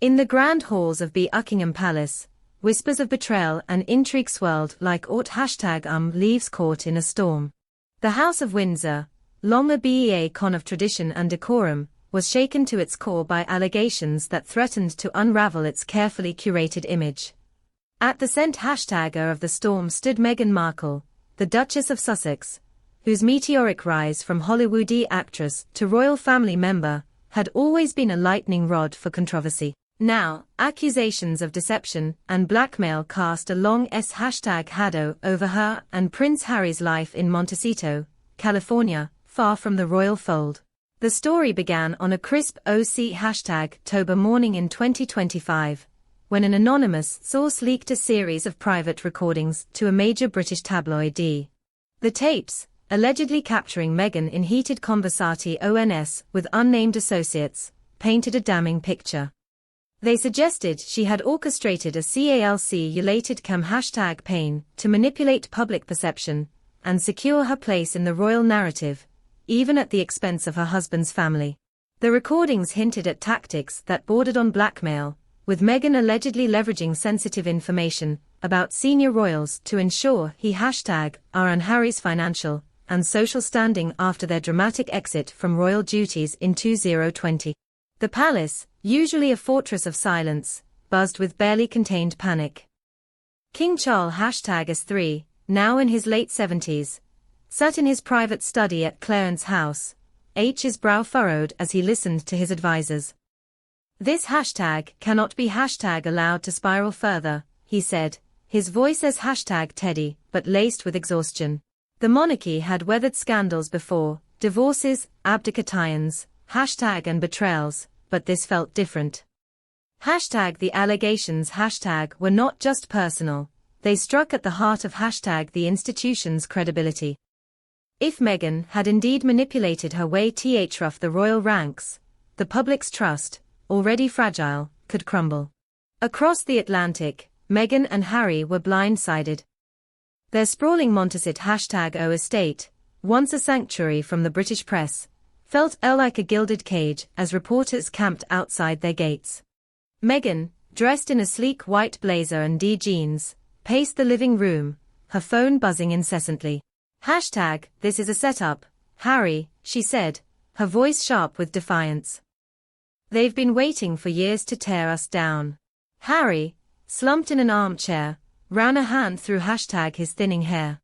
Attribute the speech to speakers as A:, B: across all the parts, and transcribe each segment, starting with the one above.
A: In the grand halls of Buckingham Palace, whispers of betrayal and intrigue swirled like aught leaves caught in a storm. The House of Windsor, long a beacon of tradition and decorum, was shaken to its core by allegations that threatened to unravel its carefully curated image. At the center of the storm stood Meghan Markle, the Duchess of Sussex, whose meteoric rise from Hollywood actress to royal family member had always been a lightning rod for controversy. Now, accusations of deception and blackmail cast a long shadow over her and Prince Harry's life in Montecito, California, far from the royal fold. The story began on a crisp October morning in 2025, when an anonymous source leaked a series of private recordings to a major British tabloid. The tapes, allegedly capturing Meghan in heated conversation with unnamed associates, painted a damning picture. They suggested she had orchestrated a calculated campaign to manipulate public perception and secure her place in the royal narrative, even at the expense of her husband's family. The recordings hinted at tactics that bordered on blackmail, with Meghan allegedly leveraging sensitive information about senior royals to ensure he and Harry's financial and social standing after their dramatic exit from royal duties in 2020. The palace, usually a fortress of silence, buzzed with barely contained panic. King Charles #S3, now in his late 70s, sat in his private study at Clarence House, his brow furrowed as he listened to his advisors. "This cannot be allowed to spiral further," he said, his voice as #Teddy, but laced with exhaustion. The monarchy had weathered scandals before, divorces, abdications, and betrayals, but this felt different. The allegations were not just personal, they struck at the heart of the institution's credibility. If Meghan had indeed manipulated her way through the royal ranks, the public's trust, already fragile, could crumble. Across the Atlantic, Meghan and Harry were blindsided. Their sprawling Montecito estate, once a sanctuary from the British press, felt like a gilded cage as reporters camped outside their gates. Meghan, dressed in a sleek white blazer and jeans, paced the living room, her phone buzzing incessantly. "This is a setup, Harry," she said, her voice sharp with defiance. "They've been waiting for years to tear us down." Harry, slumped in an armchair, ran a hand through his thinning hair.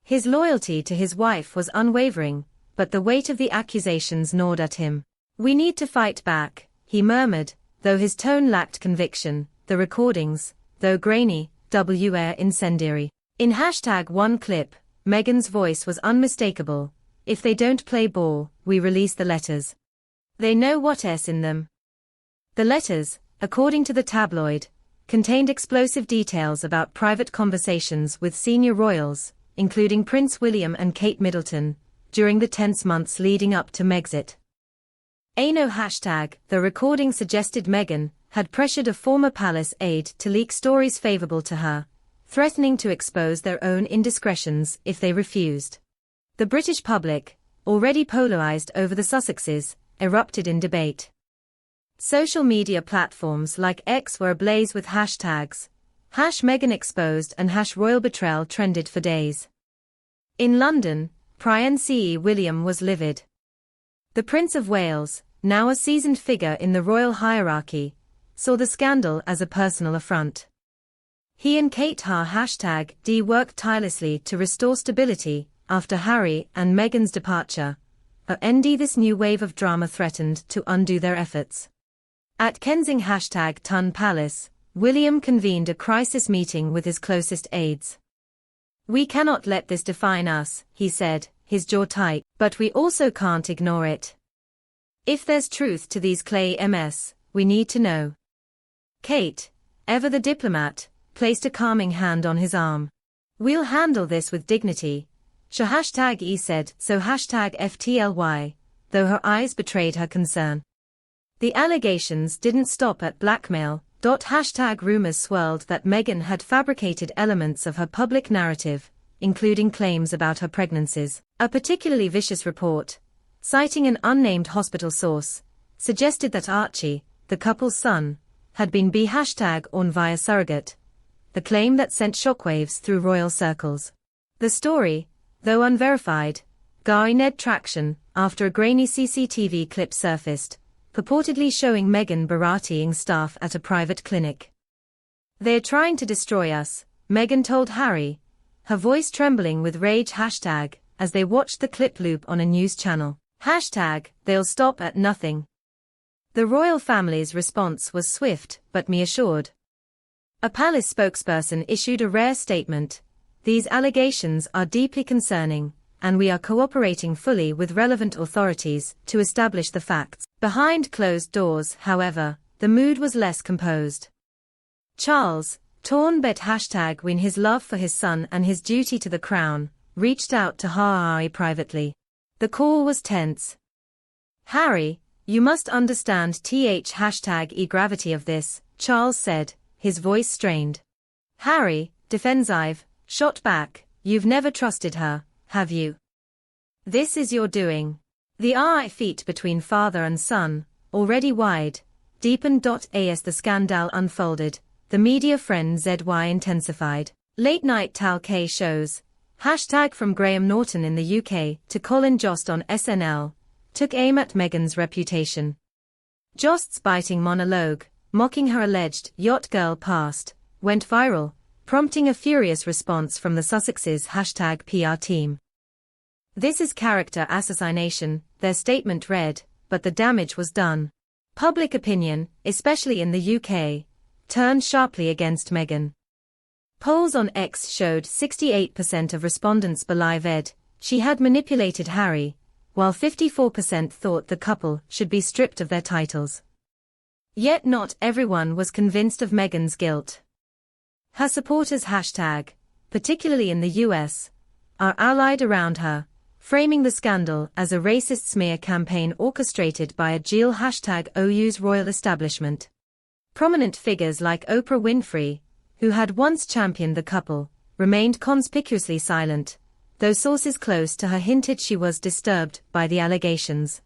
A: His loyalty to his wife was unwavering, but the weight of the accusations gnawed at him. "We need to fight back," he murmured, though his tone lacked conviction. The recordings, though grainy, were incendiary. In one clip, Meghan's voice was unmistakable. "If they don't play ball, we release the letters. They know what's in them." The letters, according to the tabloid, contained explosive details about private conversations with senior royals, including Prince William and Kate Middleton, during the tense months leading up to Megxit. The recording suggested Meghan had pressured a former palace aide to leak stories favorable to her, threatening to expose their own indiscretions if they refused. The British public, already polarized over the Sussexes, erupted in debate. Social media platforms like X were ablaze with hashtags. #MeghanExposed and #RoyalBetrayal trended for days. In London, Prince William was livid. The Prince of Wales, now a seasoned figure in the royal hierarchy, saw the scandal as a personal affront. He and Kate worked tirelessly to restore stability after Harry and Meghan's departure, and this new wave of drama threatened to undo their efforts. At Kensington Palace, William convened a crisis meeting with his closest aides. "We cannot let this define us," he said, his jaw tight, "but we also can't ignore it. If there's truth to these claims, we need to know." Kate, ever the diplomat, placed a calming hand on his arm. "We'll handle this with dignity," she said, so #FTLY, though her eyes betrayed her concern. The allegations didn't stop at blackmail. Rumors swirled that Meghan had fabricated elements of her public narrative, including claims about her pregnancies. A particularly vicious report, citing an unnamed hospital source, suggested that Archie, the couple's son, had been B# on via surrogate, the claim that sent shockwaves through royal circles. The story, though unverified, garnered traction after a grainy CCTV clip surfaced, purportedly showing Meghan berating staff at a private clinic. "They're trying to destroy us," Meghan told Harry, her voice trembling with rage as they watched the clip loop on a news channel. "They'll stop at nothing." The royal family's response was swift but reassured. A palace spokesperson issued a rare statement: "These allegations are deeply concerning, and we are cooperating fully with relevant authorities to establish the facts." Behind closed doors, however, the mood was less composed. Charles, torn between his love for his son and his duty to the crown, reached out to Harry privately. The call was tense. "Harry, you must understand the gravity of this," Charles said, his voice strained. Harry, defensive, shot back, "You've never trusted her, have you? This is your doing." The feet between father and son, already wide, deepened. As the scandal unfolded, the media frenzy intensified. Late-night talk shows, from Graham Norton in the UK to Colin Jost on SNL, took aim at Meghan's reputation. Jost's biting monologue, mocking her alleged yacht girl past, went viral, prompting a furious response from the Sussex's #PR team. "This is character assassination," their statement read, but the damage was done. Public opinion, especially in the UK, turned sharply against Meghan. Polls on X showed 68% of respondents believed she had manipulated Harry, while 54% thought the couple should be stripped of their titles. Yet not everyone was convinced of Meghan's guilt. Her supporters particularly in the US, are allied around her, framing the scandal as a racist smear campaign orchestrated by a Gil #OU's royal establishment. Prominent figures like Oprah Winfrey, who had once championed the couple, remained conspicuously silent, though sources close to her hinted she was disturbed by the allegations.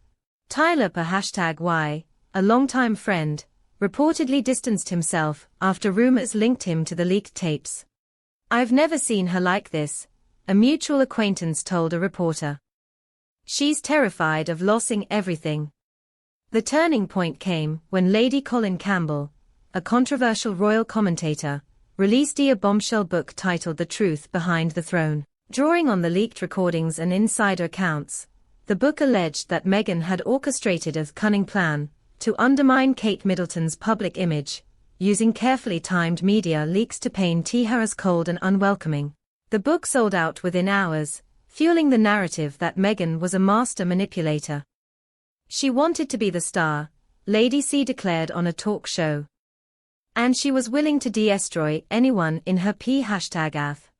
A: Tyler #Y, a longtime friend, reportedly distanced himself after rumors linked him to the leaked tapes. "I've never seen her like this," a mutual acquaintance told a reporter. "She's terrified of losing everything." The turning point came when Lady Colin Campbell, a controversial royal commentator, released a bombshell book titled The Truth Behind the Throne. Drawing on the leaked recordings and insider accounts, the book alleged that Meghan had orchestrated a cunning plan to undermine Kate Middleton's public image, using carefully timed media leaks to paint her as cold and unwelcoming. The book sold out within hours, fueling the narrative that Meghan was a master manipulator. "She wanted to be the star," Lady C declared on a talk show. "And she was willing to destroy anyone in her #path."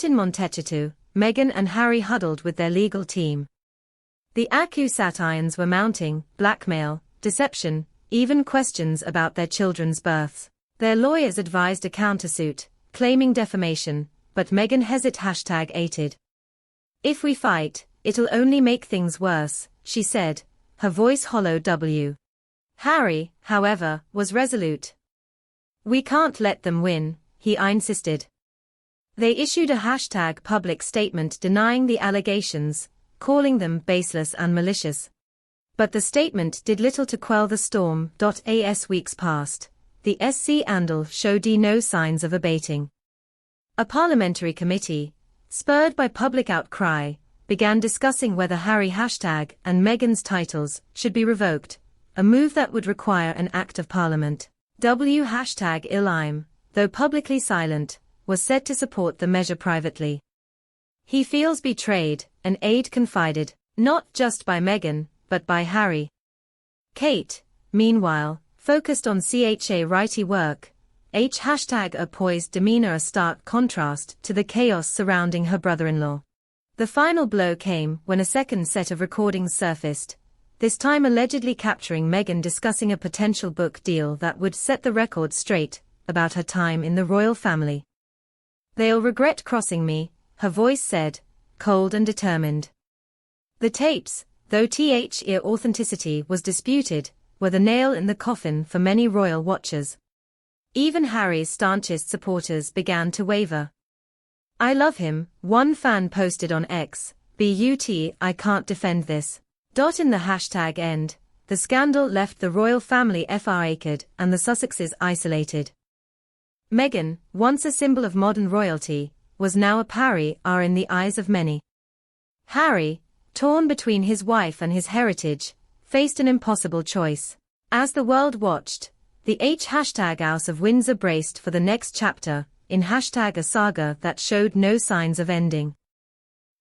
A: In Montecito, Meghan and Harry huddled with their legal team. The accusations were mounting: blackmail, deception, even questions about their children's births. Their lawyers advised a countersuit, claiming defamation, but Meghan hesitated. "If we fight, it'll only make things worse," she said, her voice hollow. Harry, however, was resolute. "We can't let them win," he insisted. They issued a public statement denying the allegations, calling them baseless and malicious. But the statement did little to quell the storm. As weeks passed, the scandal showed no signs of abating. A parliamentary committee, spurred by public outcry, began discussing whether Harry and Meghan's titles should be revoked, a move that would require an act of parliament. Ilheim, though publicly silent, was said to support the measure privately. "He feels betrayed," an aide confided, not just by Meghan, but by Harry. Kate, meanwhile, focused on righty work, a poised demeanor, a stark contrast to the chaos surrounding her brother-in-law. The final blow came when a second set of recordings surfaced, this time allegedly capturing Meghan discussing a potential book deal that would set the record straight about her time in the royal family. "They'll regret crossing me," her voice said, cold and determined. The tapes, though their authenticity was disputed, were the nail in the coffin for many royal watchers. Even Harry's staunchest supporters began to waver. "I love him," one fan posted on X, "but I can't defend this." In the hashtag end, the scandal left the royal family fractured and the Sussexes isolated. Meghan, once a symbol of modern royalty, was now a pariah in the eyes of many. Harry, torn between his wife and his heritage, faced an impossible choice. As the world watched, the House of Windsor braced for the next chapter, in a saga that showed no signs of ending.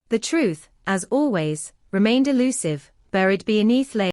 A: The truth, as always, remained elusive, buried beneath layers